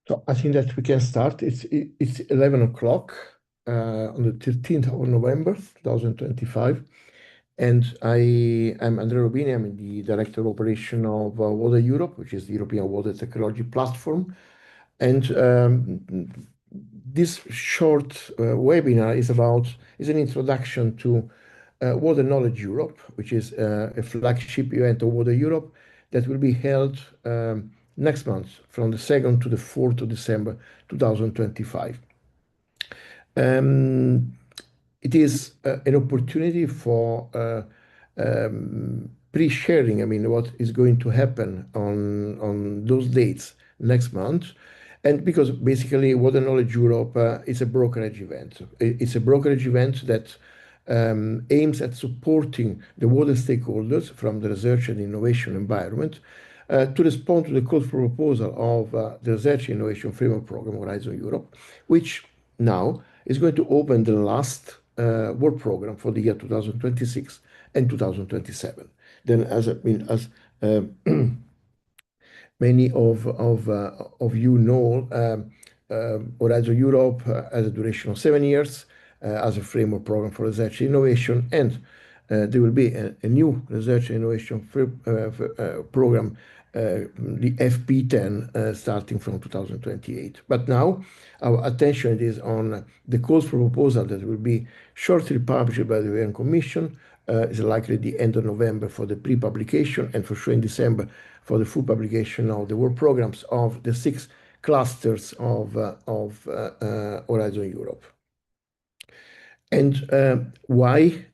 So I think that we can start. It's 11 o'clock on the 13th of November, 2025. And I'm Andrea Robini. I'm the Director of Operation of Water Europe, which is the European Water Technology Platform. And this short webinar is an introduction to Water Knowledge Europe, which is a flagship event of Water Europe that will be held next month from the 2nd to the 4th of December 2025. It is an opportunity for pre-sharing, what is going to happen on those dates next month. And because basically Water Knowledge Europe is a brokerage event. It's a brokerage event that aims at supporting the water stakeholders from the research and innovation environment to respond to the call for proposal of the Research and Innovation Framework Program Horizon Europe, which now is going to open the last work program for the year 2026 and 2027. Then, as many of you know, Horizon Europe has a duration of 7 years as a framework program for research and innovation, and there will be a new research and innovation program, the FP10, starting from 2028. But now our attention is on the calls for proposal that will be shortly published by the European Commission. Is likely the end of November for the pre-publication, and for sure in December for the full publication of the work programs of the 6 clusters of Horizon Europe. And why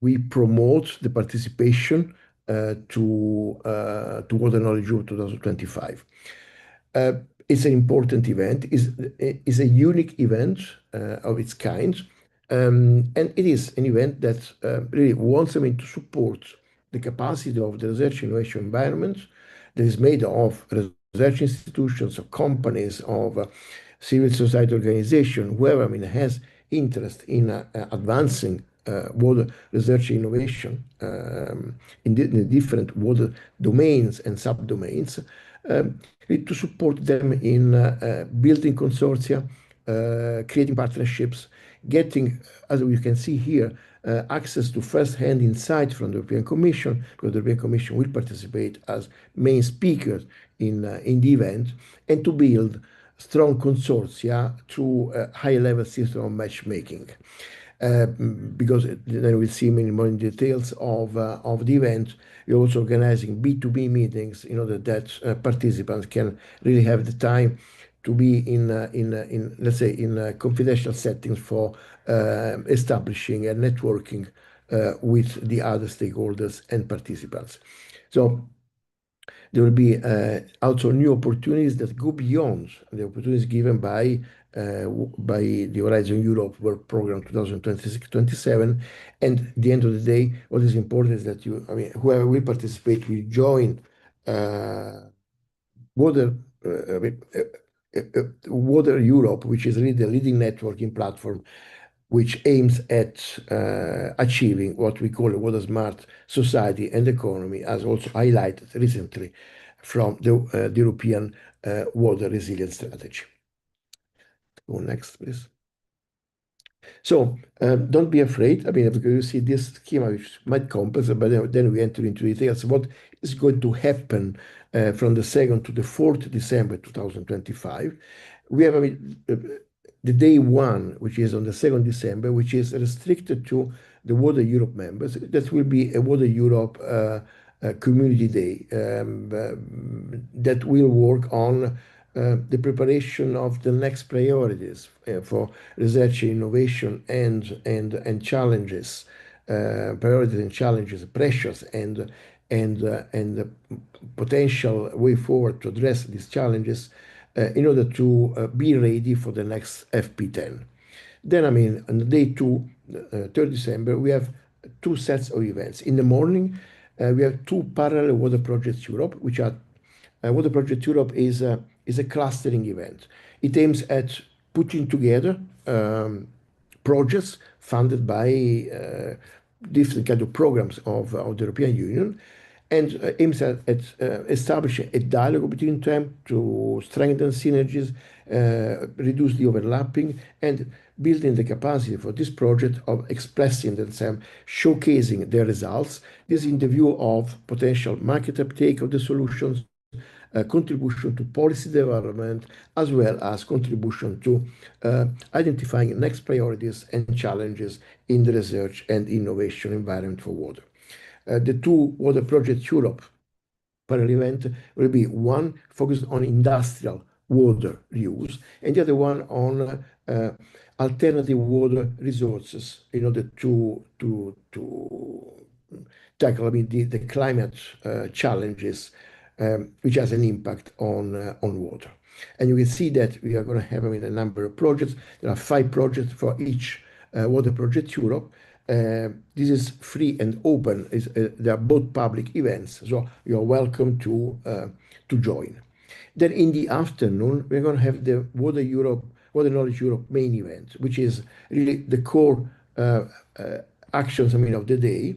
we promote the participation to Water Knowledge Europe 2025. It's an important event. It's a unique event of its kind. And it is an event that really wants to support the capacity of the research innovation environment that is made of research institutions, of companies, of civil society organization, whoever has interest in advancing water research innovation in the different water domains and subdomains, to support them in building consortia, creating partnerships, getting, as you can see here, access to first-hand insight from the European Commission, because the European Commission will participate as main speaker in the event, and to build strong consortia through a high-level system of matchmaking. Because then we'll see many more in details of the event. We're also organizing B2B meetings in order that participants can really have the time to be in let's say, in confidential settings for establishing and networking with the other stakeholders and participants. So there will be also new opportunities that go beyond the opportunities given by the Horizon Europe Work Program 2026-27. And at the end of the day, what is important is that whoever will participate will join Water Europe, which is really the leading networking platform, which aims at achieving what we call a water smart society and economy, as also highlighted recently from the European Water Resilience Strategy. Go next, please. So don't be afraid. Because you see this schema, which might compensate, but then we enter into details. What is going to happen from the 2nd to the 4th December 2025? We have the day 1, which is on the 2nd December, which is restricted to the Water Europe members. That will be a Water Europe community day that will work on the preparation of the next priorities for research and innovation and challenges, priorities and challenges, pressures and the potential way forward to address these challenges in order to be ready for the next FP10. Then, on the day 2, 3rd December, we have 2 sets of events. In the morning, we have 2 parallel Water Projects Europe, which are Water Project Europe is a clustering event. It aims at putting together projects funded by different kind of programs of the European Union, and aims at establishing a dialogue between them to strengthen synergies, reduce the overlapping, and building the capacity for this project of expressing themselves, showcasing their results. This in the view of potential market uptake of the solutions, contribution to policy development, as well as contribution to identifying next priorities and challenges in the research and innovation environment for water. The two Water Project Europe parallel event will be one focused on industrial water use and the other one on alternative water resources in order to tackle, I mean, the climate challenges, which has an impact on water. And you can see that we are going to have, I mean, a number of projects. There are 5 projects for each Water Project Europe. This is free and open. They are both public events, so you are welcome to join. Then in the afternoon, we're going to have the Water Knowledge Europe main event, which is really the core actions, I mean, of the day.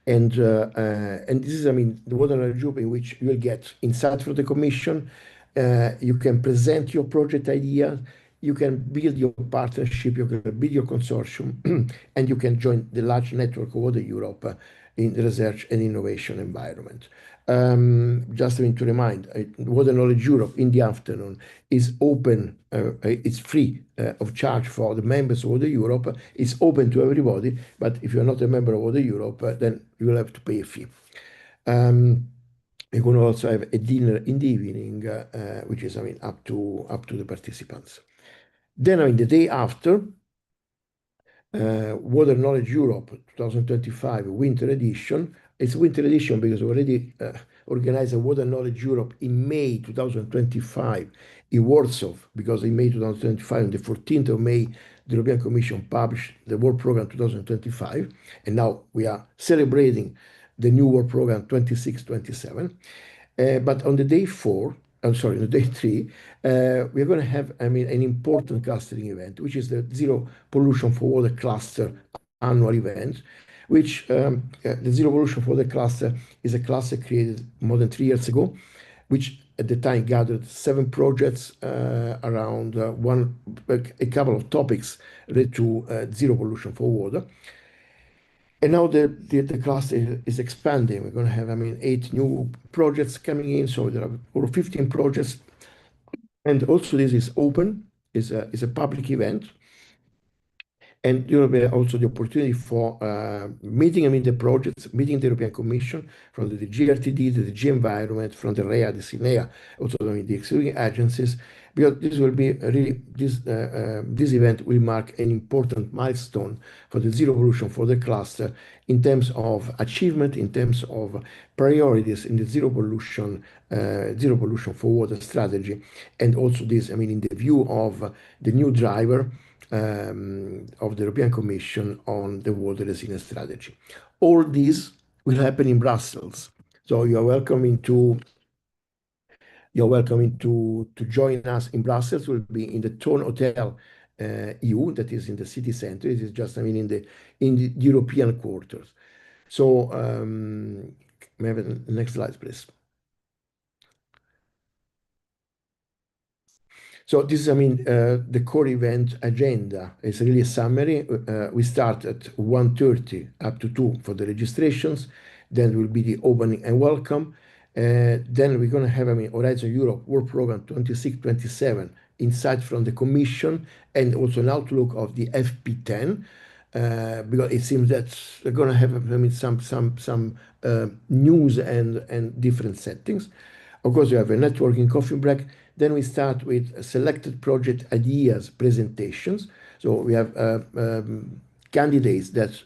And this is, I mean, the Water Knowledge Group in which you will get insight from the Commission. You can present your project idea, you can build your partnership, you can build your consortium, and you can join the large network of Water Europe in the research and innovation environment. Just I mean, to remind, Water Knowledge Europe in the afternoon is open, it's free of charge for the members of Water Europe. It's open to everybody, but if you're not a member of Water Europe, then you will have to pay a fee. We're going to also have a dinner in the evening, which is, I mean, up to the participants. Then, I mean, the day after, Water Knowledge Europe 2025 Winter Edition. It's winter edition because we already organized a Water Knowledge Europe in May 2025 in Warsaw, because in May 2025, on the 14th of May, the European Commission published the Work Program 2025, and now we are celebrating the new Work Program 26-27. But on the day 4, I'm sorry, on the day 3, we're going to have, I mean, an important clustering event, which is the Zero Pollution for Water Cluster annual event, which the Zero Pollution for Water Cluster is a cluster created more than 3 years ago, which at the time gathered 7 projects around a couple of topics related to zero pollution for water. And now the cluster is expanding. We're going to have, I mean, 8 new projects coming in. So there are over 15 projects. And also this is open, is a public event. And you have also the opportunity for meeting, I mean, the projects, meeting the European Commission from the GRTD, the DG Environment, from the REA, the SINEA, also, I mean, the executive agencies, because this will be really, this event will mark an important milestone for the zero pollution for the cluster in terms of achievement, in terms of priorities in the zero pollution for water strategy, and also this, I mean, in the view of the new driver of the European Commission on the water resilience strategy. All this will happen in Brussels. So you're welcome to join us in Brussels. We'll be in the Tone Hotel EU, that is in the city center. It is just, I mean, in the European quarters. So may I have the next slide, please. So this is, I mean, the core event agenda. It's really a summary. We start at 1:30 up to 2 for the registrations. Then will be the opening and welcome. Then we're going to have, I mean, Horizon Europe Work Program 26-27, insight from the Commission, and also an outlook of the FP10, because it seems that we're going to have, I mean, some news and different settings. Of course, you have a networking coffee break. Then we start with selected project ideas presentations. So we have candidates that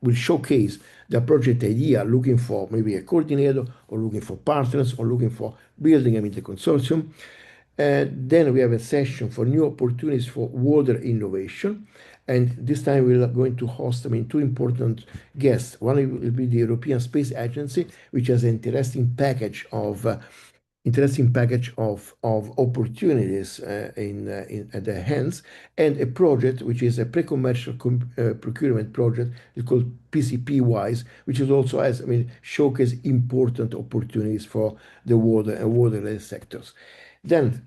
will showcase their project idea, looking for maybe a coordinator or looking for partners or looking for building, I mean, the consortium. Then we have a session for new opportunities for water innovation. And this time we are going to host, I mean, 2 important guests. One will be the European Space Agency, which has an interesting package of interesting package of opportunities at their hands, and a project which is a pre-commercial procurement project. It's called PCP Wise, which is also has, I mean, showcase important opportunities for the water and water-related sectors. Then,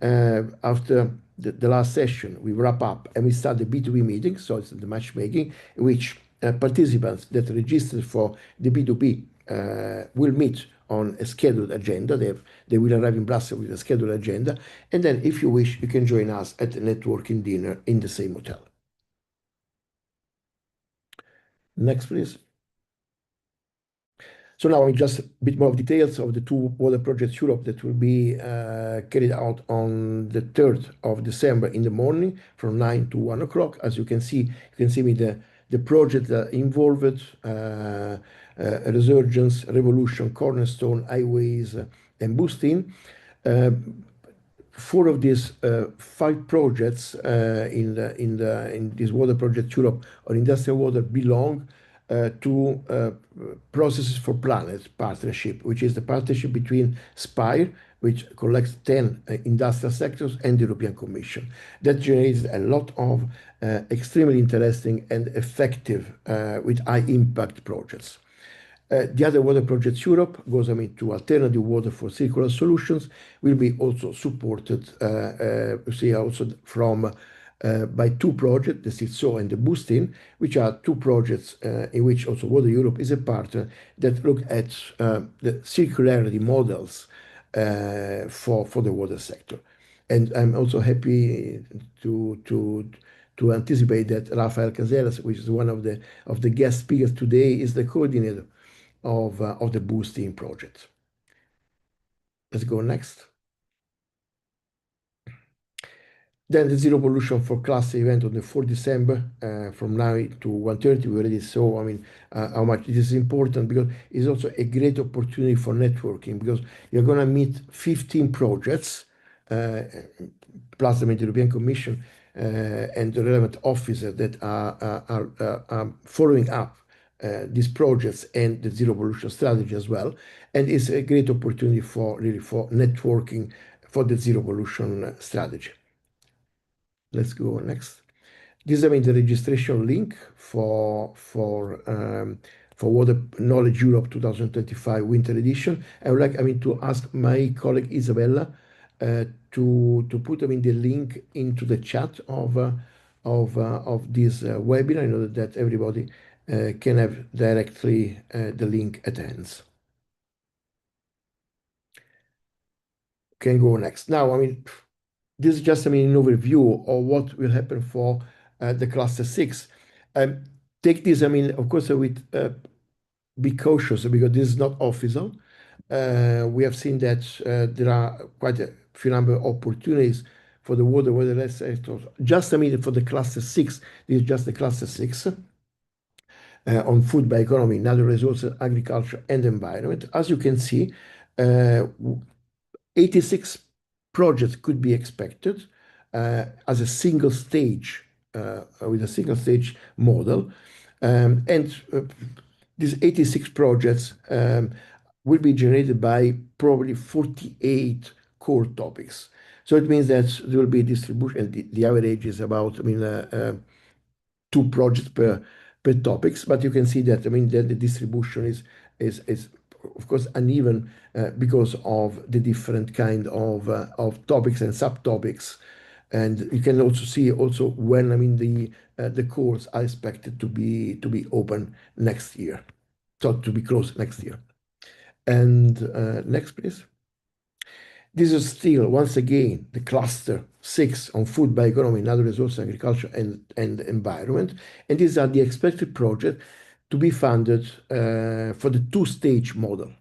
after the last session, we wrap up and we start the B2B meeting. So it's the matchmaking, in which participants that registered for the B2B will meet on a scheduled agenda. They will arrive in Brussels with a scheduled agenda. And then, if you wish, you can join us at a networking dinner in the same hotel. Next, please. So now just a bit more of details of the two water projects Europe that will be carried out on the 3rd of December in the morning from 9 to 1 o'clock. As you can see me the project involved, Resurgence, Revolution, Cornerstone, Highways, and Boosting. Four of these five projects in this water project Europe on industrial water belong to Processes for Planet partnership, which is the partnership between SPIRE, which collects 10 industrial sectors, and the European Commission. That generates a lot of extremely interesting and effective with high impact projects. The other water projects Europe goes, I mean, to alternative water for circular solutions, will be also supported, see also from by two projects, the CITSO and the Boosting, which are two projects in which also Water Europe is a partner that look at the circularity models for the water sector. And I'm also happy to anticipate that Rafael Caseras, which is one of the guest speakers today, is the coordinator of the Boosting project. Let's go next. Then the Zero Pollution for Cluster event on the 4th December from 9 to 1:30. We already saw, I mean, how much it is important, because it's also a great opportunity for networking, because you're going to meet 15 projects, plus the European Commission and the relevant officers that are following up these projects and the zero pollution strategy as well. And it's a great opportunity for really for networking for the zero pollution strategy. Let's go next. This is, I mean, the registration link for Water Knowledge Europe 2025 Winter Edition. I would like, I mean, to ask my colleague Isabella to put, I mean, the link into the chat of this webinar, in order that everybody can have directly the link at hands. Can go next. Now, I mean, this is just, I mean, an overview of what will happen for the cluster 6. Take this, I mean, of course, with be cautious, because this is not official. We have seen that there are quite a few number of opportunities for the water sector. Just, I mean, for the cluster 6, this is just the cluster 6 on food, bioeconomy, natural resources, agriculture, and environment. As you can see, 86 projects could be expected as a single stage, with a single stage model. These 86 projects will be generated by probably 48 core topics. So it means that there will be distribution. The average is about, I mean, 2 projects per topics, but you can see that, I mean, that the distribution is of course uneven because of the different kind of topics and subtopics. And you can also see also when, I mean, the course are expected to be open next year, so to be closed next year. And next, please. This is still, once again, the cluster 6 on food, bioeconomy, natural resources, agriculture, and environment. And these are the expected projects to be funded for the 2-stage model,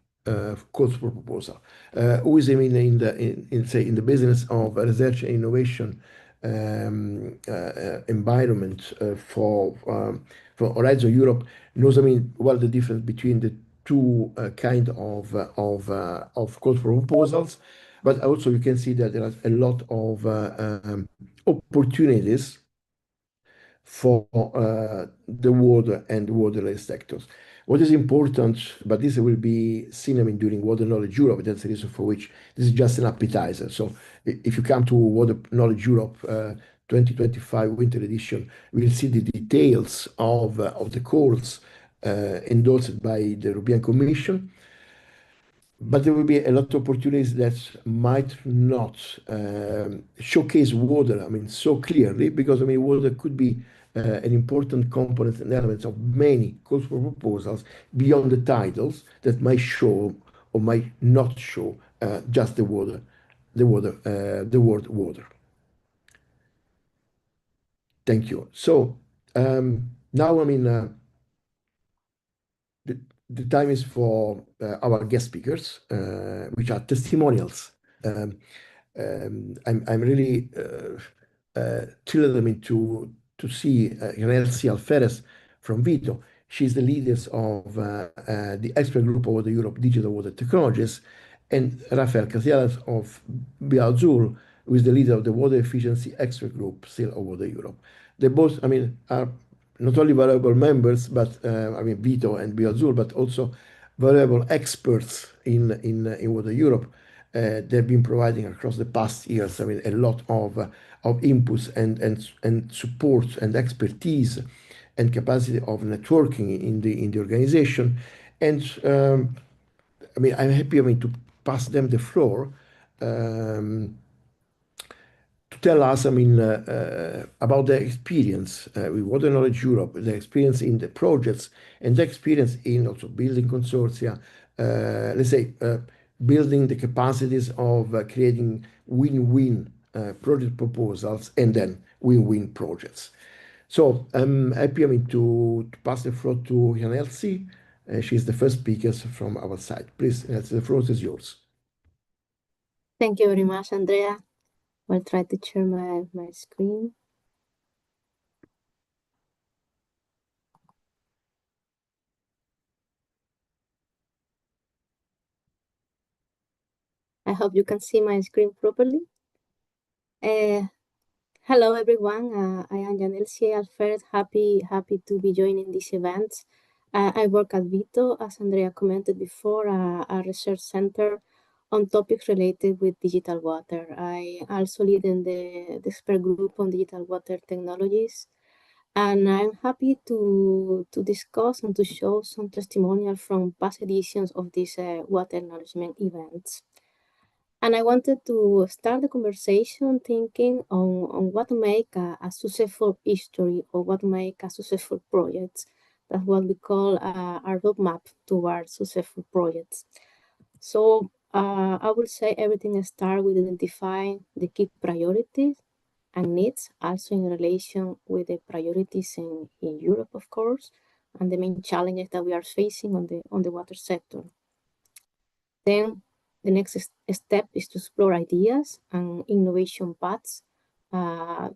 calls for proposal. Who is, I mean, in the business of research and innovation environment for Horizon Europe knows, I mean, well, the difference between the two kind of calls for proposals. But also you can see that there are a lot of opportunities for the water and waterless sectors. What is important, but this will be seen, I mean, during Water Knowledge Europe. That's the reason for which this is just an appetizer. So if you come to Water Knowledge Europe 2025 Winter Edition, we'll see the details of the calls endorsed by the European Commission. But there will be a lot of opportunities that might not showcase water, I mean, so clearly, because, I mean, water could be an important component and element of many calls for proposals beyond the titles that might show or might not show just the word water. Thank you. So now, I mean, the, the time is for our guest speakers, which are testimonials. Um, I'm really thrilled, I mean, to see Renelsi Alferez from Vito. She's the leader of the expert group over the Europe Digital Water Technologies, and Rafael Casillas of Biazul, who is the leader of the Water Efficiency Expert Group, still over the Europe. They both, I mean, are not only valuable members, but I mean, Vito and Biazul, but also valuable experts in Water Europe. They've been providing across the past years, I mean, a lot of inputs and support and expertise and capacity of networking in the organization. And I mean, I'm happy, I mean, to pass them the floor. To tell us, I mean, about their experience with Water Knowledge Europe, their experience in the projects, and their experience in also building consortia, let's say, building the capacities of creating win-win project proposals and then win-win projects. So I'm happy, I mean, to pass the floor to Jan Elsie. She's the first speaker from our side. Please, the floor is yours. Thank you very much, Andrea. I'll try to share my screen. I hope you can see my screen properly. Hello, everyone. I am Janelsi Alfred. Happy to be joining this event. I work at Vito, as Andrea commented before, a research center on topics related with digital water. I also lead in the expert group on digital water technologies. And I'm happy to discuss and to show some testimonial from past editions of these water acknowledgement events. And I wanted to start the conversation thinking on what make a successful history or what make a successful project. That's what we call a roadmap towards successful projects. So I would say everything starts with identifying the key priorities and needs, also in relation with the priorities in Europe, of course, and the main challenges that we are facing on the water sector. Then the next step is to explore ideas and innovation paths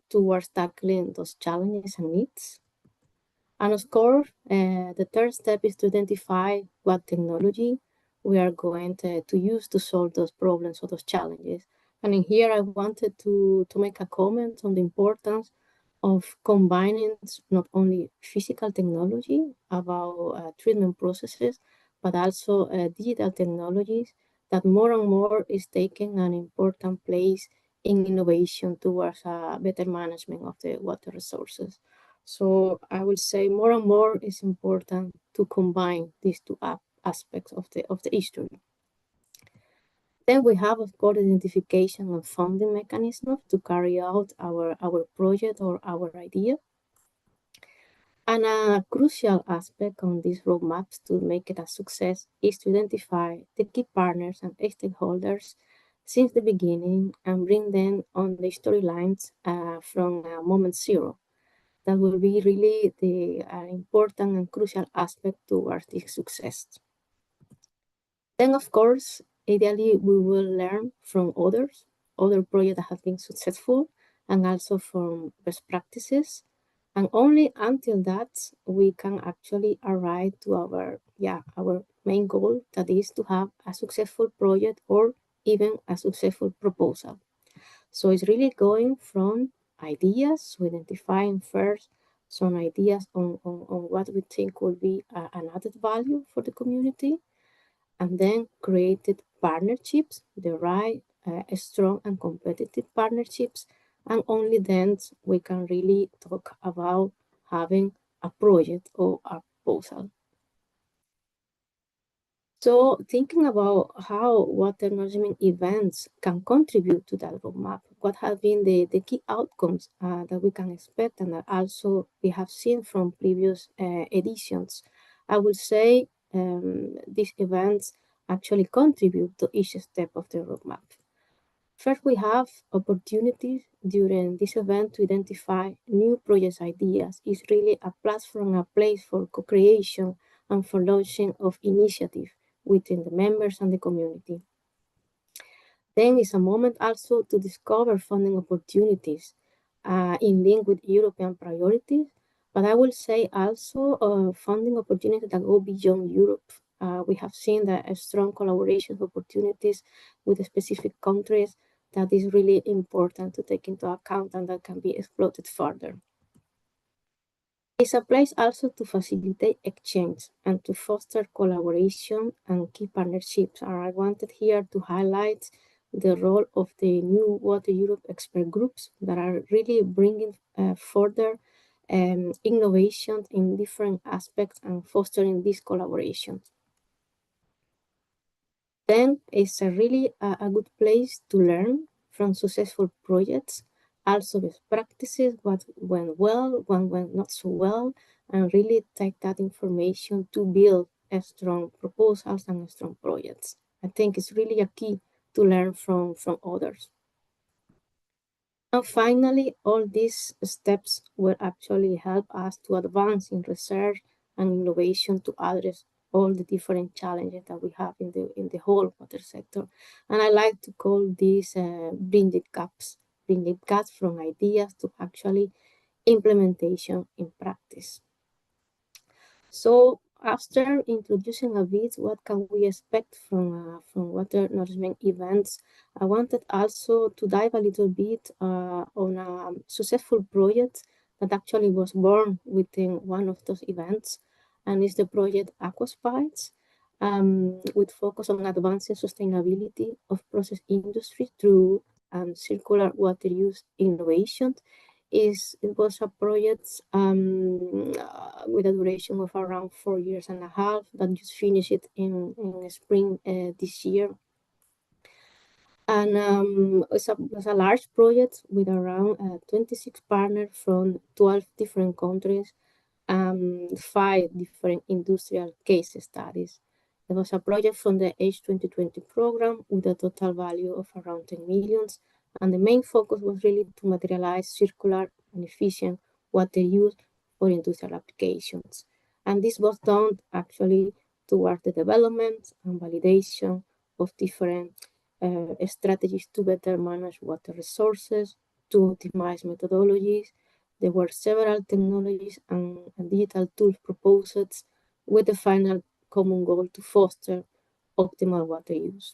towards tackling those challenges and needs. And of course, the third step is to identify what technology we are going to use to solve those problems or those challenges. And in here, I wanted to make a comment on the importance of combining not only physical technology about treatment processes, but also digital technologies that more and more is taking an important place in innovation towards better management of the water resources. So I will say more and more is important to combine these two aspects of the history. Then we have, of course, identification of funding mechanisms to carry out our project or our idea. And a crucial aspect on these roadmaps to make it a success is to identify the key partners and stakeholders since the beginning and bring them on the storylines from moment zero. That will be really the important and crucial aspect towards this success. Then, of course, ideally, we will learn from other projects that have been successful, and also from best practices. And only until that, we can actually arrive to our main goal, that is to have a successful project or even a successful proposal. So it's really going from ideas, so identifying first some ideas on what we think will be an added value for the community, and then created partnerships, the right, strong and competitive partnerships, and only then we can really talk about having a project or a proposal. So thinking about how water management events can contribute to that roadmap, what have been the key outcomes that we can expect and that also we have seen from previous editions. I will say these events actually contribute to each step of the roadmap. First, we have opportunities during this event to identify new project ideas. It's really a platform, a place for co-creation and for launching of initiatives within the members and the community. Then it's a moment also to discover funding opportunities in link with European priorities. But I will say also funding opportunities that go beyond Europe. We have seen that a strong collaboration opportunities with specific countries that is really important to take into account and that can be exploited further. It's a place also to facilitate exchange and to foster collaboration and key partnerships. And I wanted here to highlight the role of the new Water Europe expert groups that are really bringing further innovation in different aspects and fostering this collaboration. Then it's a really a good place to learn from successful projects, also best practices, what went well, what went not so well, and really take that information to build a strong proposals and strong projects. I think it's really a key to learn from others. And finally, all these steps will actually help us to advance in research and innovation to address all the different challenges that we have in the whole water sector. And I like to call these bridging gaps from ideas to actually implementation in practice. So after introducing a bit what can we expect from water management events, I wanted also to dive a little bit on a successful project that actually was born within one of those events, and it's the project Aquaspides, with focus on advancing sustainability of process industry through circular water use innovation. It was a project with a duration of around 4 years and a half that just finished it in spring this year. And it's a large project with around 26 partners from 12 different countries, 5 different industrial case studies. There was a project from the H2020 program with a total value of around 10 million. And the main focus was really to materialize circular and efficient water use for industrial applications. And this was done actually towards the development and validation of different strategies to better manage water resources, to optimize methodologies. There were several technologies and digital tools proposed with the final common goal to foster optimal water use.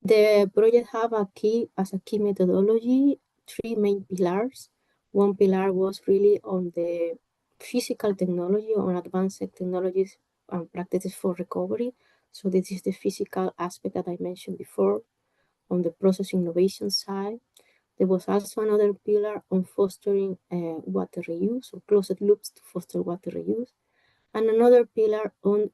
The project have as a key methodology 3 main pillars. One pillar was really on the physical technology, on advanced technologies and practices for recovery. So this is the physical aspect that I mentioned before. On the process innovation side, there was also another pillar on fostering water reuse, or closed loops to foster water reuse, and another pillar on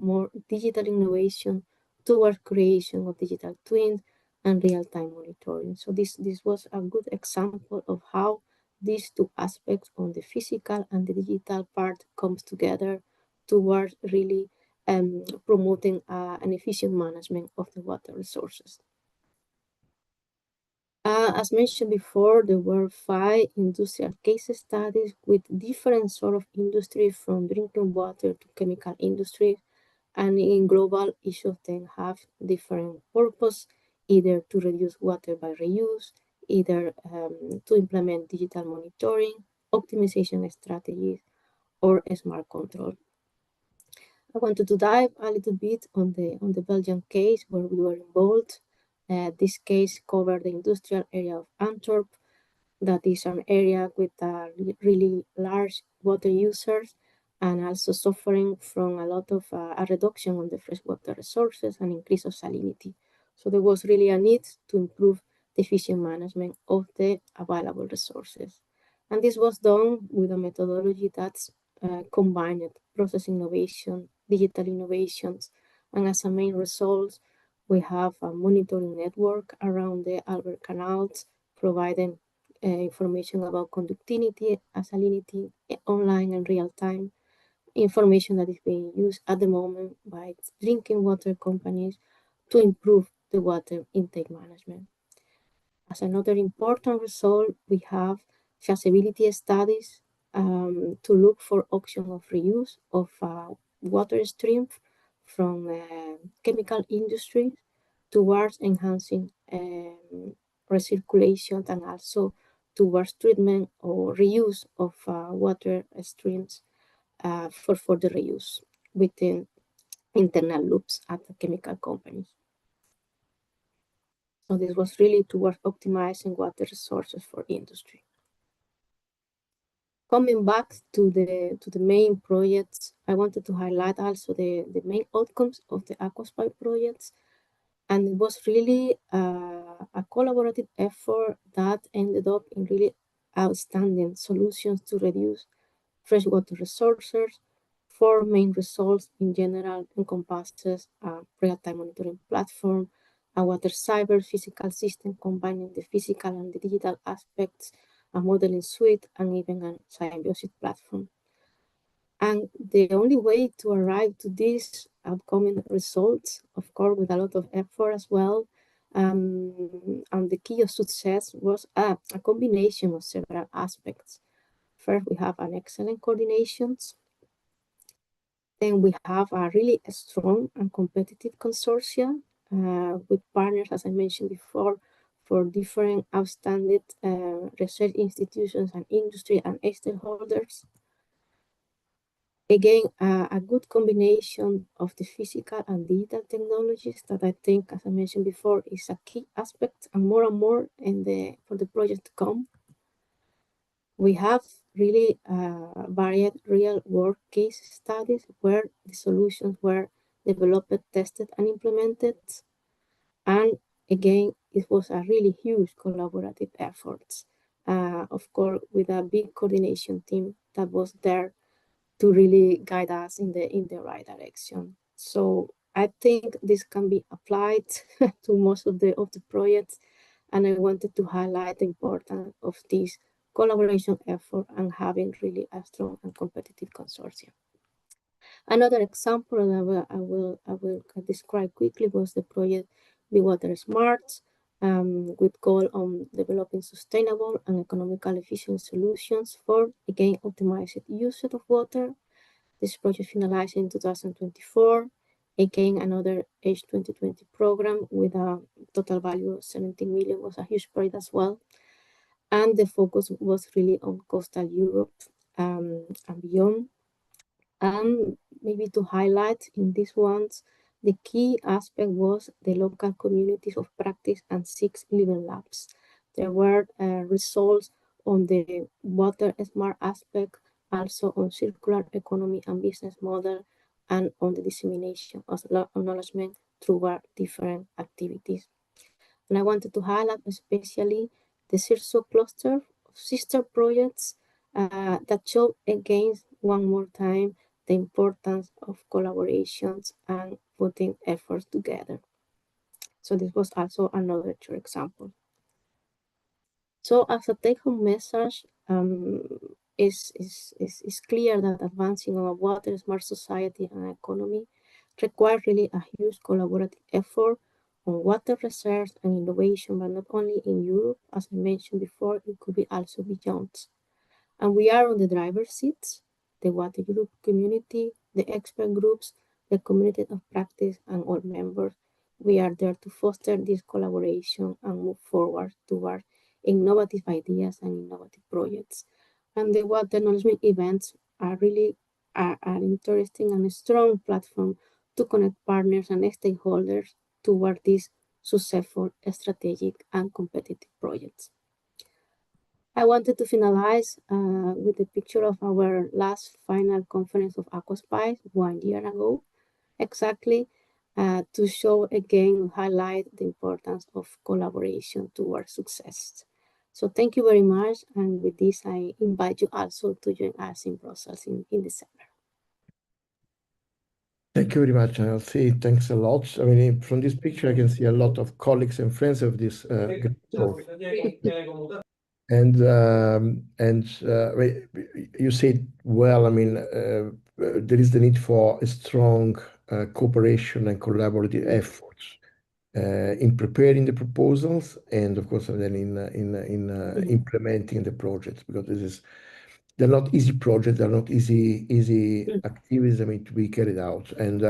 more digital innovation towards creation of digital twins and real-time monitoring. So this was a good example of how these two aspects on the physical and the digital part comes together towards really promoting an efficient management of the water resources. As mentioned before, there were 5 industrial case studies with different sort of industries, from drinking water to chemical industry, and in global, each of them have different purpose, either to reduce water by reuse, either to implement digital monitoring, optimization strategies, or smart control. I wanted to dive a little bit on the Belgian case where we were involved. This case covered the industrial area of Antwerp, that is an area with really large water users and also suffering from a lot of a reduction on the freshwater resources and increase of salinity. So there was really a need to improve the efficient management of the available resources. And this was done with a methodology that's combined process innovation, digital innovations, and as a main result, we have a monitoring network around the Albert canals, providing information about conductivity, salinity, online and real time, information that is being used at the moment by drinking water companies to improve the water intake management. As another important result, we have feasibility studies to look for option of reuse of water stream from chemical industry towards enhancing recirculation and also towards treatment or reuse of water streams for further reuse within internal loops at the chemical companies. So this was really towards optimizing water resources for industry. Coming back to the main projects, I wanted to highlight also the main outcomes of the Aquaspy projects. And it was really a collaborative effort that ended up in really outstanding solutions to reduce freshwater resources. Four main results in general encompasses a real-time monitoring platform, a water cyber physical system combining the physical and the digital aspects, a modeling suite, and even a symbiosis platform. And the only way to arrive to these upcoming results, of course, with a lot of effort as well, and the key of success was a combination of several aspects. First, we have an excellent coordinations. Then we have a really strong and competitive consortia with partners, as I mentioned before, for different outstanding research institutions and industry and stakeholders. Again, a good combination of the physical and digital technologies that I think, as I mentioned before, is a key aspect and more for the project to come. We have really varied real world case studies where the solutions were developed, tested, and implemented. And again, it was a really huge collaborative effort, of course, with a big coordination team that was there to really guide us in the right direction. So I think this can be applied to most of the projects, and I wanted to highlight the importance of this collaboration effort and having really a strong and competitive consortium. Another example that I will describe quickly was the project Be Water Smart, with goal on developing sustainable and economical efficient solutions for, again, optimized usage of water. This project finalized in 2024. Again, another H2020 program with a total value of 17 million was a huge project as well. And the focus was really on coastal Europe and beyond. And maybe to highlight in these ones, the key aspect was the local communities of practice and 6 living labs. There were results on the water smart aspect, also on circular economy and business model, and on the dissemination of acknowledgement through our different activities. And I wanted to highlight especially the CIRSO cluster of sister projects that show again one more time the importance of collaborations and putting efforts together. So this was also another true example. So as a take-home message, it's clear that advancing a water smart society and economy requires really a huge collaborative effort on water research and innovation, but not only in Europe, as I mentioned before, it could be also beyond. And we are on the driver's seats, the Water Europe community, the expert groups, the community of practice, and all members. We are there to foster this collaboration and move forward toward innovative ideas and innovative projects. And the water acknowledgement events are really an interesting and strong platform to connect partners and stakeholders toward these successful strategic and competitive projects. I wanted to finalize with a picture of our last final conference of Aquaspy 1 year ago, exactly to show again, highlight the importance of collaboration towards success. So thank you very much. And with this, I invite you also to join us in Brussels in December. Thank you very much. I'll say thanks a lot. I mean, from this picture, I can see a lot of colleagues and friends of this group. You said well. I mean, there is the need for a strong cooperation and collaborative efforts in preparing the proposals, and of course, then in implementing the projects, because they're not easy projects, they're not easy activities. I mean, to be carried out, and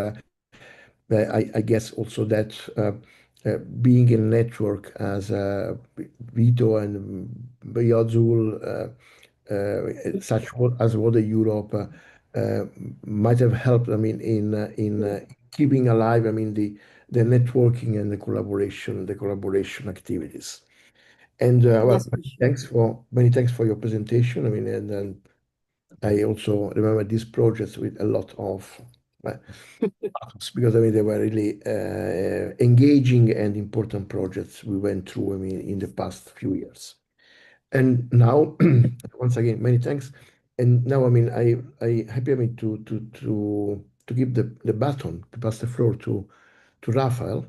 I guess also that being in a network as Vito and Biozul, such as Water Europe, might have helped. I mean, in keeping alive. I mean, the networking and the collaboration activities. And well, Yes, for sure. many thanks for your presentation. I mean, and I also remember these projects with a lot of because I mean they were really engaging and important projects we went through. I mean, in the past few years. And now, once again, many thanks. And now, I mean, I happy, I mean, to give the baton, to pass the floor to Rafael,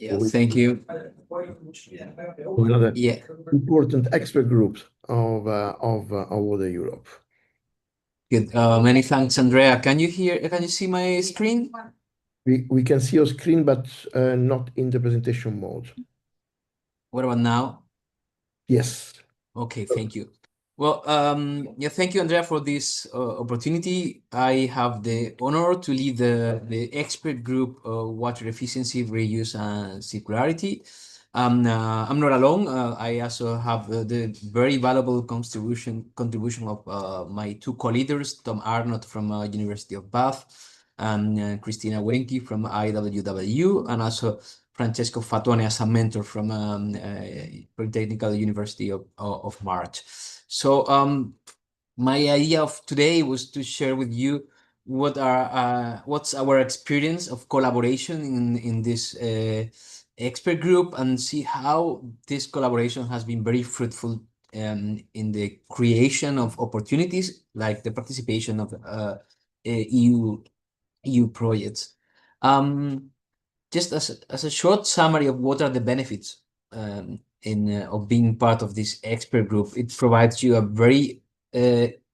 Yeah, who is thank you. another Yeah, important expert group of Water Europe. good. Many thanks, Andrea. Can you see my screen? We can see your screen, but not in the presentation mode. What about now? Yes. Okay, thank you. Well, yeah, thank you, Andrea, for this opportunity. I have the honor to lead the expert group Water Efficiency, Reuse, and Circularity. I'm not alone. I also have the very valuable contribution of my two co-leaders, Tom Arnott from University of Bath and Christina Wenke from IWW, and also Francesco Fatone as a mentor from Polytechnical University of March. So my idea of today was to share with you what's our experience of collaboration in this expert group, and see how this collaboration has been very fruitful in the creation of opportunities like the participation of EU projects. Just as a short summary of what are the benefits of being part of this expert group, it provides you a very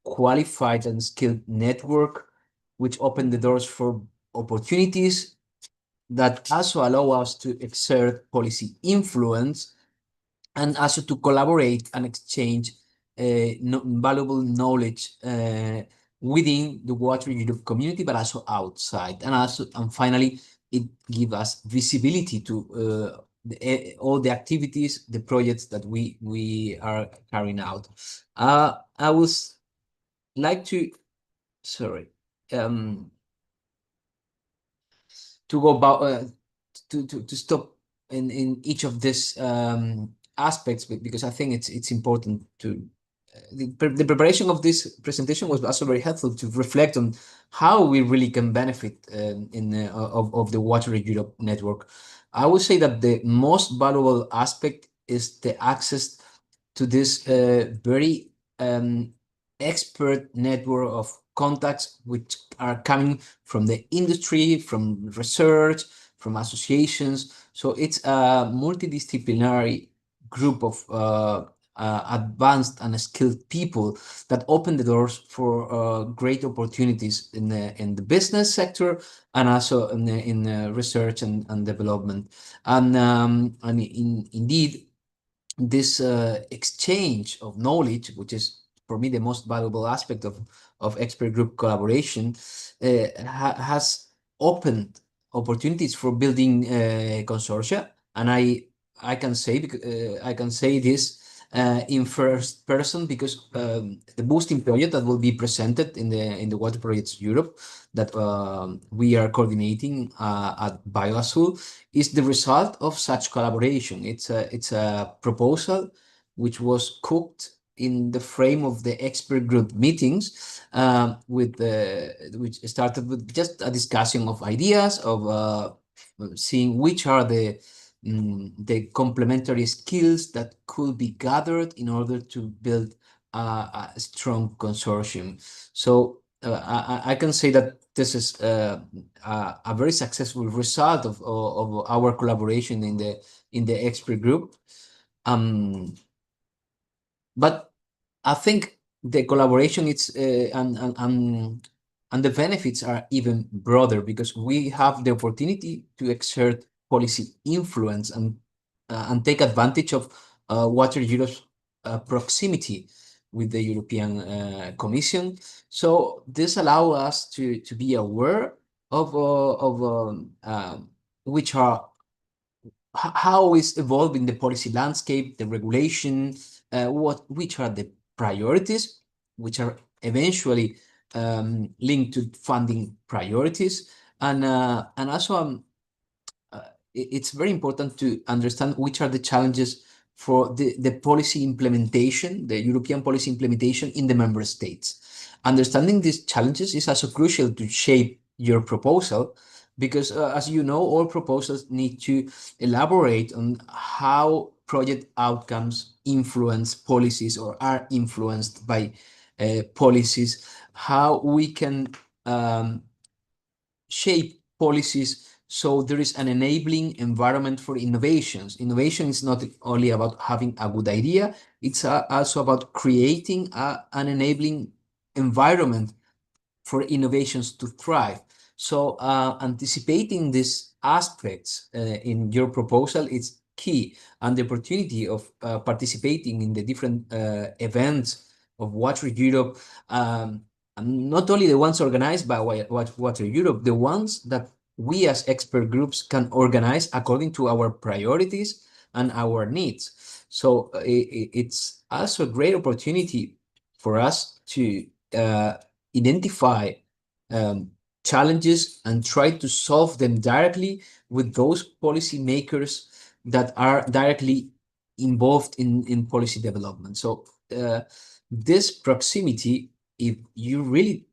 qualified and skilled network, which open the doors for opportunities that also allow us to exert policy influence and also to collaborate and exchange valuable knowledge within the Water Europe community, but also outside. And finally, it gives us visibility to all the activities, the projects that we are carrying out. I would like to, sorry, to go about to stop in each of these aspects, because I think it's important to the preparation of this presentation was also very helpful to reflect on how we really can benefit of the Water Europe network. I would say that the most valuable aspect is the access to this very expert network of contacts which are coming from the industry, from research, from associations. So it's a multidisciplinary group of advanced and skilled people that open the doors for great opportunities in the business sector, and also in research and development. And indeed, this exchange of knowledge, which is for me the most valuable aspect of expert group collaboration, has opened opportunities for building consortia. And I can say I can say this in first person, because the boosting project that will be presented in the Water Projects Europe that we are coordinating at BioAzul is the result of such collaboration. It's a proposal which was cooked in the frame of the expert group meetings, which started with just a discussion of ideas, of seeing which are the complementary skills that could be gathered in order to build a strong consortium. So I can say that this is a very successful result of our collaboration in the expert group. But I think the collaboration and the benefits are even broader because we have the opportunity to exert policy influence and take advantage of Water Europe's proximity with the European Commission. So this allows us to be aware of which are how is evolving the policy landscape, the regulation, which are the priorities, which are eventually linked to funding priorities, and also it's very important to understand which are the challenges for the policy implementation, the European policy implementation in the member states. Understanding these challenges is also crucial to shape your proposal because, as you know, all proposals need to elaborate on how project outcomes influence policies or are influenced by policies, how we can shape policies so there is an enabling environment for innovations. Innovation is not only about having a good idea, it's also about creating an enabling environment for innovations to thrive. So anticipating these aspects in your proposal is key, and the opportunity of participating in the different events of Water Europe, and not only the ones organized by Water Europe, the ones that we as expert groups can organize according to our priorities and our needs. So it's also a great opportunity for us to identify challenges and try to solve them directly with those policymakers that are directly involved in policy development. So this proximity, if you really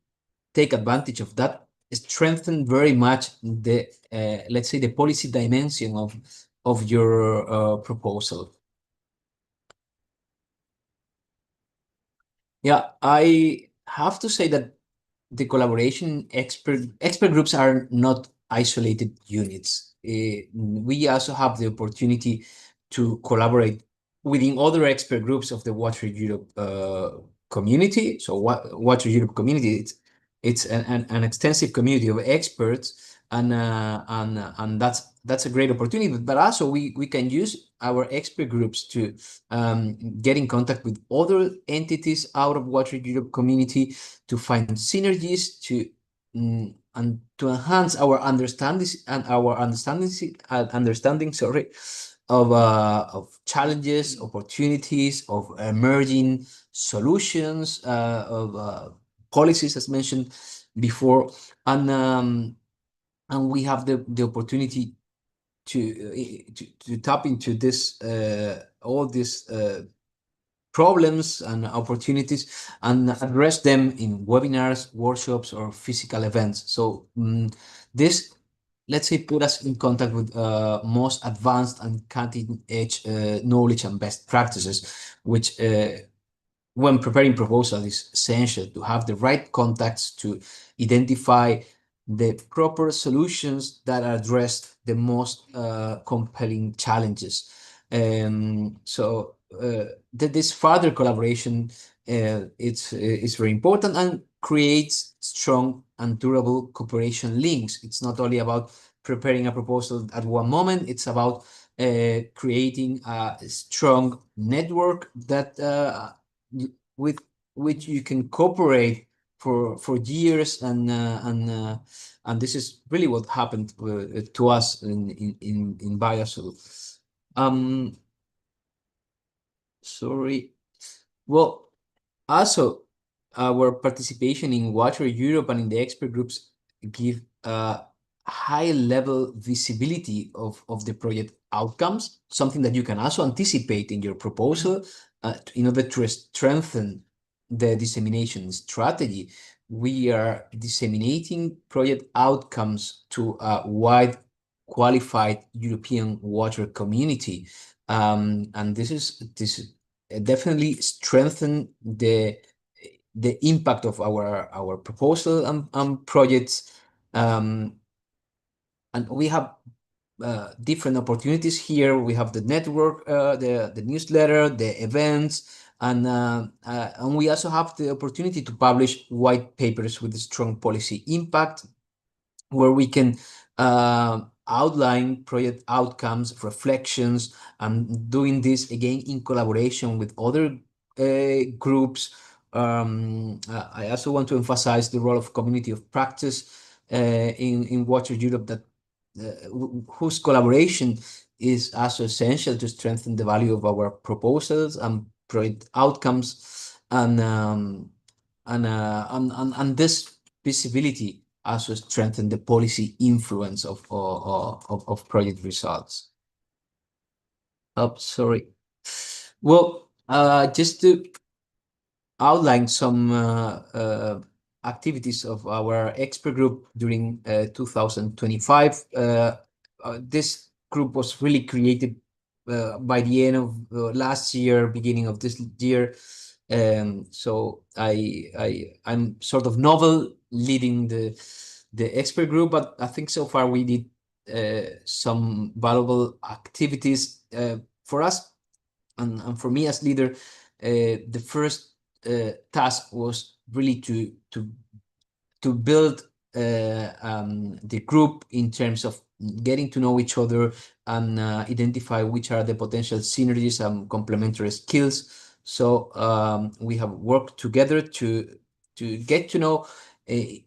take advantage of that, strengthen very much the let's say the policy dimension of your proposal. Yeah, I have to say that the collaboration expert groups are not isolated units. We also have the opportunity to collaborate within other expert groups of the Water Europe community. So Water Europe community, it's an extensive community of experts, and that's a great opportunity. But also we can use our expert groups to get in contact with other entities out of Water Europe community to find synergies and to enhance our understanding, sorry, of challenges, opportunities, of emerging solutions, of policies, as mentioned before, and we have the opportunity to tap into this all these problems and opportunities and address them in webinars, workshops, or physical events. So this, let's say, put us in contact with most advanced and cutting-edge knowledge and best practices, which when preparing proposal is essential to have the right contacts to identify the proper solutions that address the most compelling challenges. So this further collaboration it's very important and creates strong and durable cooperation links. It's not only about preparing a proposal at one moment, it's about creating a strong network that with which you can cooperate for years, and this is really what happened to us in Biosol. Sorry. Well, also our participation in Water Europe and in the expert groups give high level visibility of the project outcomes, something that you can also anticipate in your proposal in order to strengthen the dissemination strategy, we are disseminating project outcomes to a wide qualified European water community. And this definitely strengthen the impact of our proposal and projects. And we have different opportunities here. We have the network, the newsletter, the events, and we also have the opportunity to publish white papers with strong policy impact, where we can outline project outcomes, reflections, and doing this again in collaboration with other groups. I also want to emphasize the role of community of practice in Water Europe, that whose collaboration is also essential to strengthen the value of our proposals and project outcomes, and this visibility also strengthen the policy influence of project results. Oh, sorry. Well, just to outline some activities of our expert group during 2025. This group was really created by the end of last year, beginning of this year. So I'm sort of novel leading the expert group, but I think so far we did some valuable activities for us and for me as leader. The first task was really to build the group in terms of getting to know each other and identify which are the potential synergies and complementary skills. So we have worked together to get to know in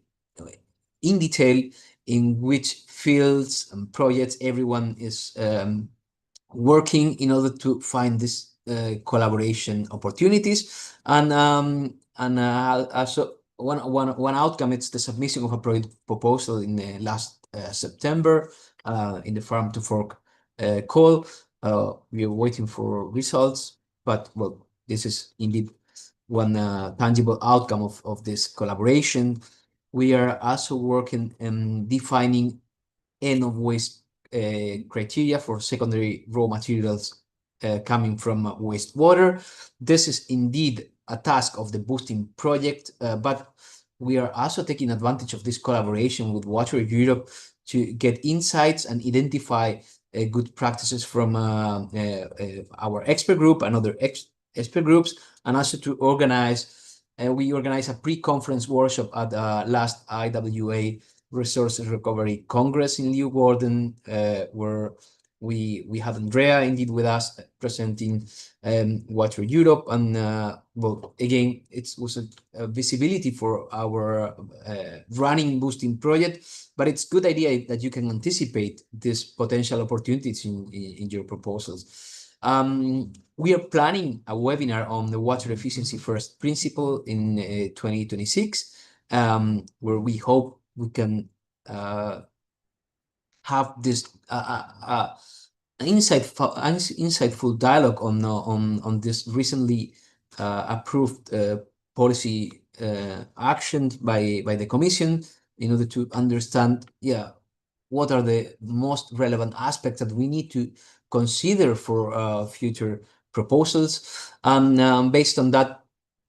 detail in which fields and projects everyone is working in order to find this collaboration opportunities. And also one outcome, it's the submission of a project proposal in the last September in the Farm to Fork call. We are waiting for results, but well, this is indeed one tangible outcome of this collaboration. We are also working in defining end of waste criteria for secondary raw materials coming from wastewater. This is indeed a task of the Boosting project, but we are also taking advantage of this collaboration with Water Europe to get insights and identify good practices from our expert group and other expert groups, and also to organize. We organized a pre-conference workshop at the last IWA Resources Recovery Congress in Leeuwarden, where we had Andrea indeed with us presenting Water Europe, and well, again, it was a visibility for our running Boosting project, but it's good idea that you can anticipate these potential opportunities in your proposals. We are planning a webinar on the water efficiency first principle in 2026, where we hope we can have this insightful dialogue on this recently approved policy action by the Commission, in order to understand, what are the most relevant aspects that we need to consider for future proposals. And based on that,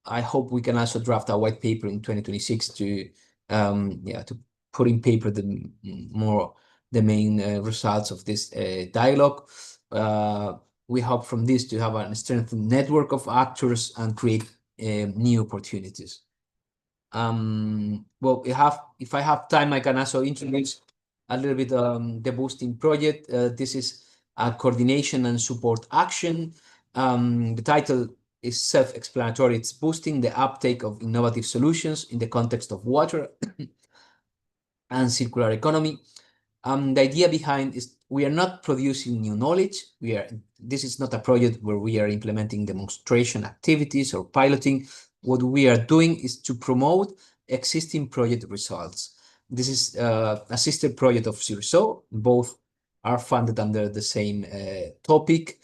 I hope we can also draft a white paper in 2026 to put in paper the main results of this dialogue. We hope from this to have a strengthened network of actors and create new opportunities. Well, if I have time, I can also introduce a little bit the Boosting project. This is a coordination and support action. The title is self-explanatory. It's boosting the uptake of innovative solutions in the context of water and circular economy. The idea behind is we are not producing new knowledge. This is not a project where we are implementing demonstration activities or piloting. What we are doing is to promote existing project results. This is a sister project of CIRSO. Both are funded under the same topic.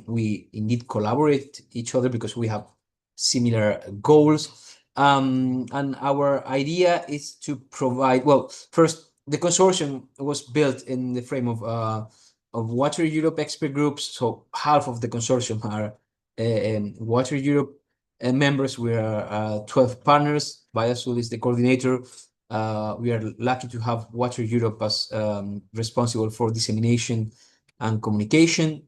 We indeed collaborate each other because we have similar goals. And our idea is to provide, well, first, the consortium was built in the frame of Water Europe expert groups. So half of the consortium are Water Europe members. We are 12 partners. Biasul is the coordinator. We are lucky to have Water Europe as responsible for dissemination and communication.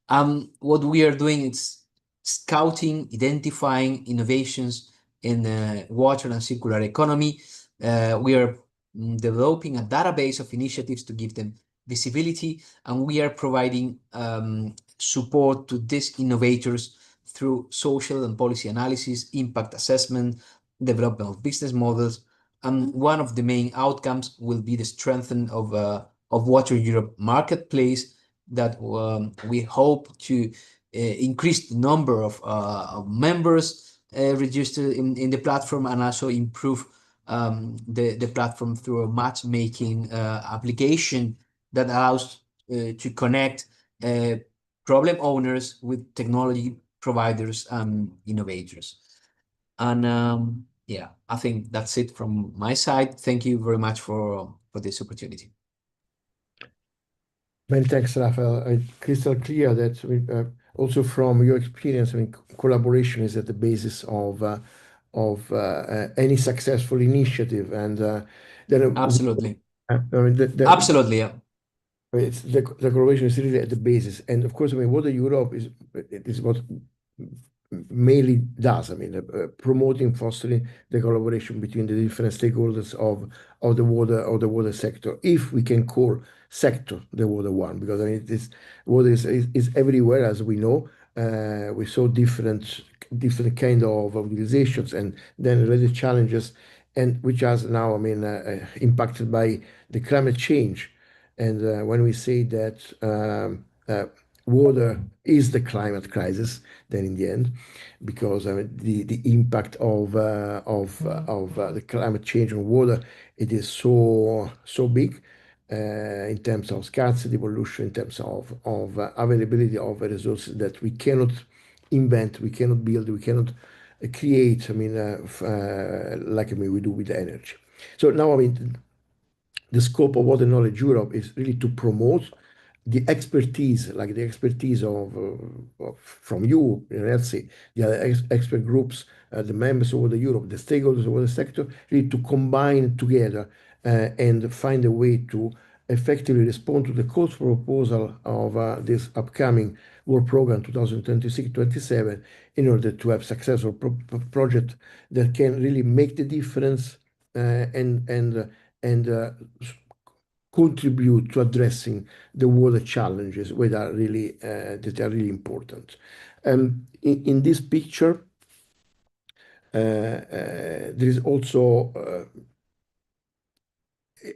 What we are doing is scouting, identifying innovations in water and circular economy. We are developing a database of initiatives to give them visibility, and we are providing support to these innovators through social and policy analysis, impact assessment, development of business models. And one of the main outcomes will be the strengthening of Water Europe marketplace that we hope to increase the number of members registered in the platform, and also improve the platform through a matchmaking application that allows to connect problem owners with technology providers and innovators. And yeah, I think that's it from my side. Thank you very much for this opportunity. Many thanks, Rafael. Crystal clear that also from your experience, collaboration is at the basis of any successful initiative, and then Absolutely. the Absolutely, yeah. it's the collaboration is really at the basis, and of course, Water Europe is what mainly does. Promoting, fostering the collaboration between the different stakeholders of the water sector. If we can call sector the water one, because water is everywhere, as we know. We saw different kind of organizations, and then related challenges, and which has now, impacted by the climate change. And when we say that water is the climate crisis, then in the end, because the impact of the climate change on water, it is so big in terms of scarcity, pollution, in terms of availability of resources that we cannot invent, we cannot build, we cannot create. Like we do with energy. So now, the scope of Water Knowledge Europe is really to promote the expertise, like the expertise from you, let's say, the other expert groups, the members of the Europe, the stakeholders of the sector, really to combine together and find a way to effectively respond to the calls for proposal of this upcoming work program 2026-27, in order to have successful project that can really make the difference and contribute to addressing the water challenges that are really important. In this picture, there is also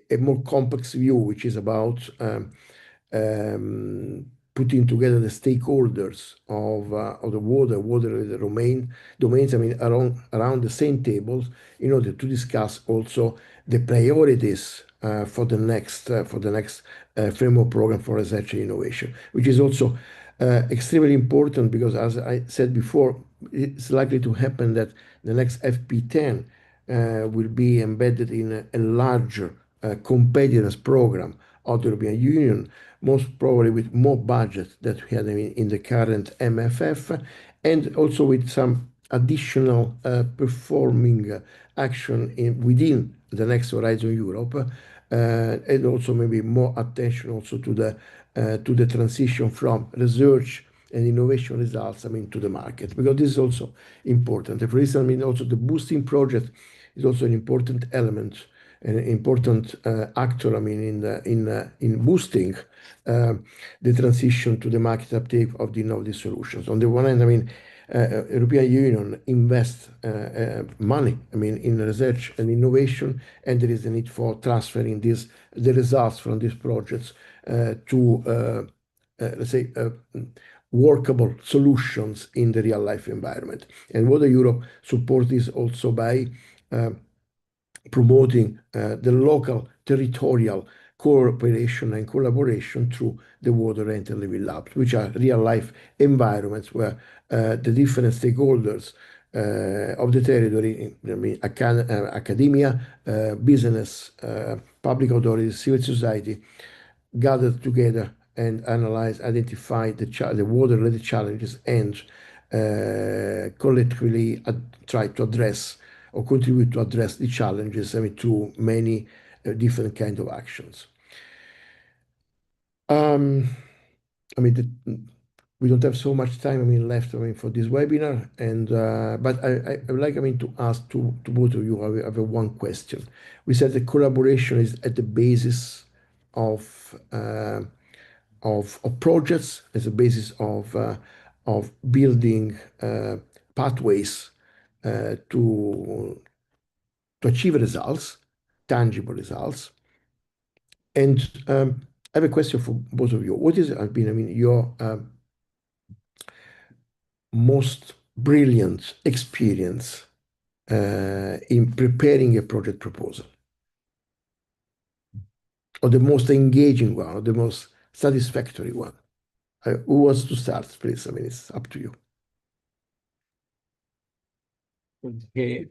a more complex view, which is about putting together the stakeholders of the water domains, around the same tables, in order to discuss also the priorities for the next framework program for research and innovation, which is also extremely important, because, as I said before, it's likely to happen that the next FP10 will be embedded in a larger competitiveness program of the European Union, most probably with more budget that we had in the current MFF, and also with some additional performing action within the next Horizon Europe, and also maybe more attention also to the transition from research and innovation results, to the market, because this is also important. For instance, also the boosting project is also an important element, an important actor, in boosting the transition to the market uptake of the innovative solutions. On the one hand, European Union invests money, in research and innovation, and there is a need for transferring the results from these projects to, let's say, workable solutions in the real life environment. And Water Europe supports this also by promoting the local territorial cooperation and collaboration through the water rental living labs, which are real-life environments where the different stakeholders of the territory, I mean, academia, business, public authorities, civil society, gathered together and analyze, identify the water-related challenges and collectively try to address or contribute to address the challenges, I mean, through many different kind of actions. I mean, we don't have so much time, I mean, left, I mean, for this webinar, and but I would like, I mean, to ask to both of you, I have one question. We said that collaboration is at the basis of projects, as a basis of building pathways to achieve results, tangible results. And I have a question for both of you. What is, I mean, your most brilliant experience in preparing a project proposal? Or the most engaging one, or the most satisfactory one? Who wants to start, please? I mean, it's up to you. Okay.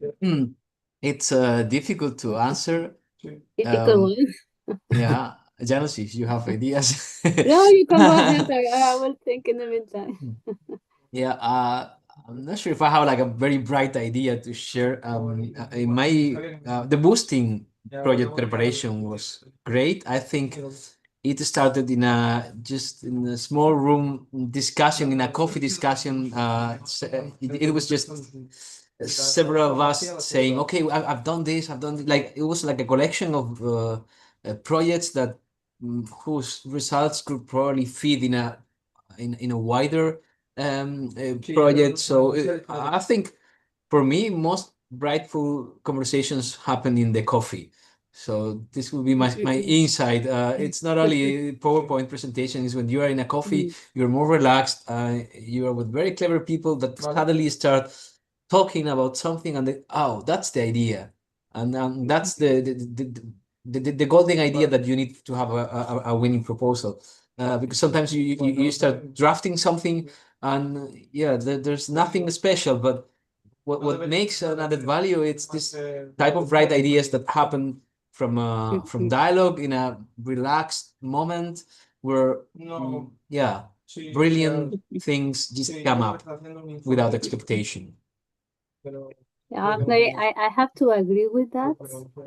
It's difficult to answer. Difficult one. Yeah, Janice, if you have ideas. No, you can go ahead. I will think in the meantime. Yeah, I'm not sure if I have like a very bright idea to share. In my the boosting project preparation was great. I think it started in a small room discussion, in a coffee discussion. It was just several of us saying, "Okay, I've done this. I've done this." Like it was like a collection of projects that whose results could probably feed in a wider project. So I think for me, most brightful conversations happen in the coffee. So this will be my insight. It's not only PowerPoint presentations. When you are in a coffee, you're more relaxed. You are with very clever people that suddenly start talking about something, and oh, that's the idea, and that's the golden idea that you need to have a winning proposal. Because sometimes you start drafting something, and yeah, there's nothing special, but what makes an added value, it's this type of bright ideas that happen from dialogue in a relaxed moment where yeah, brilliant things just come up without expectation. Yeah, I have to agree with that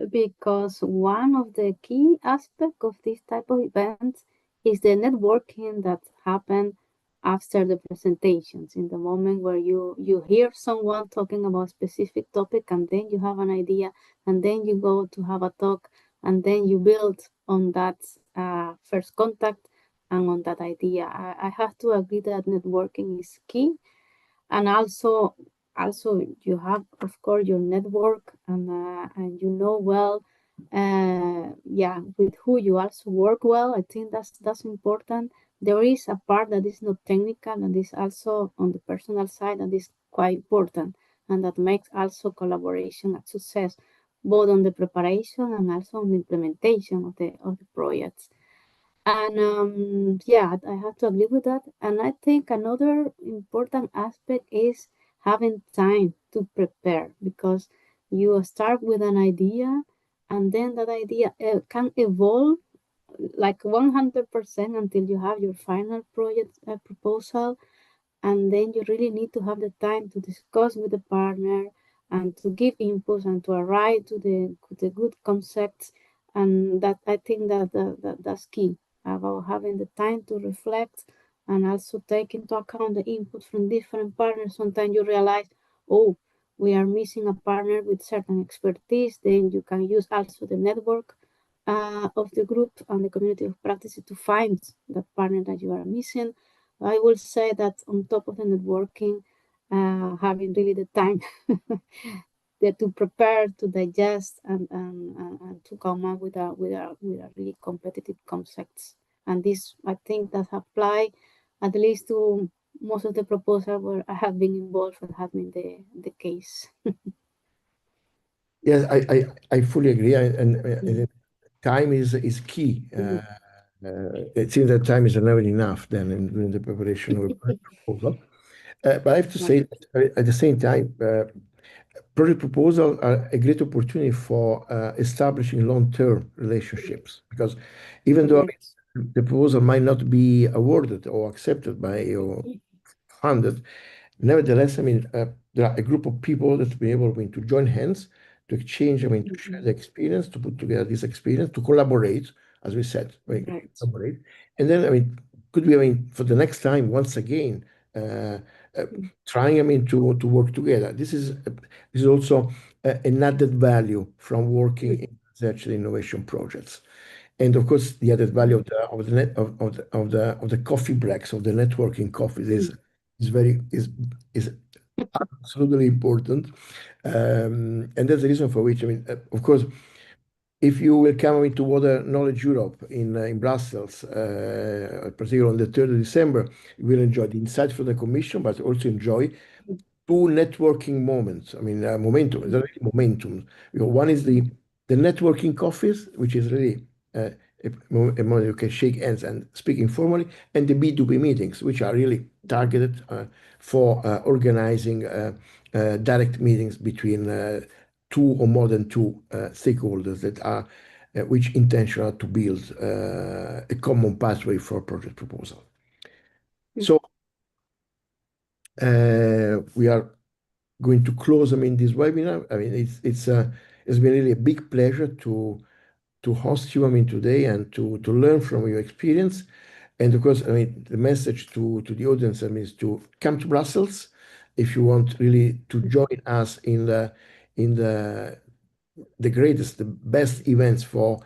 because one of the key aspects of this type of events is the networking that happen after the presentations. In the moment where you hear someone talking about a specific topic, and then you have an idea, and then you go to have a talk, and then you build on that first contact and on that idea. I have to agree that networking is key, and also you have, of course, your network, and you know well, yeah, with who you also work well. I think that's important. There is a part that is not technical and is also on the personal side, and is quite important, and that makes also collaboration a success, both on the preparation and also on the implementation of the projects. And yeah, I have to agree with that. And I think another important aspect is having time to prepare, because you start with an idea, and then that idea can evolve like 100% until you have your final project proposal. And then you really need to have the time to discuss with the partner and to give inputs and to arrive to the good concepts. And that, I think that's key, about having the time to reflect and also take into account the input from different partners. Sometimes you realize, oh, we are missing a partner with certain expertise. Then you can use also the network of the group and the community of practice to find that partner that you are missing. I will say that on top of the networking, having really the time to prepare, to digest, and to come up with a really competitive concepts. And this, I think, that apply at least to most of the proposals where I have been involved, and have been the case. Yes, I fully agree. And time is key. It seems that time is never enough then in the preparation of a project proposal. But I have to say, that, at the same time, project proposals are a great opportunity for establishing long-term relationships because even though Right. the proposal might not be awarded or accepted by or funded, nevertheless, there are a group of people that will be able, to join hands, to exchange, to share the experience, to put together this experience, to collaborate, as we said, Right. collaborate. And then, could we, for the next time, once again, uh, uh, trying, to work together. This is also an added value from working in research and innovation projects. And of course, the added value of the coffee breaks, of the networking coffees is absolutely important. And that's the reason for which, of course, if you will come into Water Knowledge Europe in Brussels, particularly on the 3rd of December, you will enjoy the insight from the Commission, but also enjoy two networking moments. Momentum. It's really momentum. One is the networking coffees, which is really a moment you can shake hands and speak informally, and the B2B meetings, which are really targeted for organizing direct meetings between two or more than two stakeholders that are which intention are to build a common pathway for project proposal. So we are going to close, this webinar. It's been really a big pleasure to host you, today and to learn from your experience. And of course, the message to the audience, is to come to Brussels if you want really to join us in the greatest, the best events for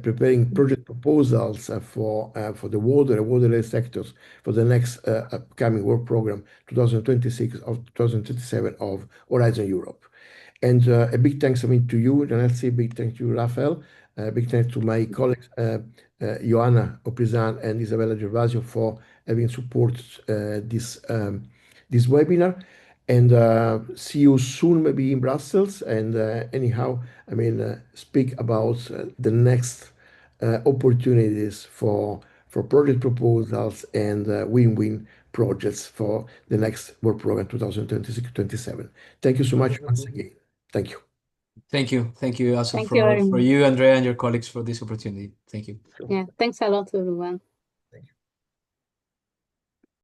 preparing project proposals for the water and water sectors for the next upcoming work program 2026 or 2027 of Horizon Europe. And a big thanks, to you, Janelsi, big thanks to you, Rafael, big thanks to my colleagues, Joanna Oprizan and Isabella Gervasio for having supported this webinar. And see you soon, maybe in Brussels. And anyhow, speak about the next opportunities for project proposals and win-win projects for the next work program 2026-27. Thank you so much once again. Thank you. Thank you. Thank you also Thank you very for much. you, Andrea, and your colleagues for this opportunity. Thank you. Yeah, thanks a lot, everyone.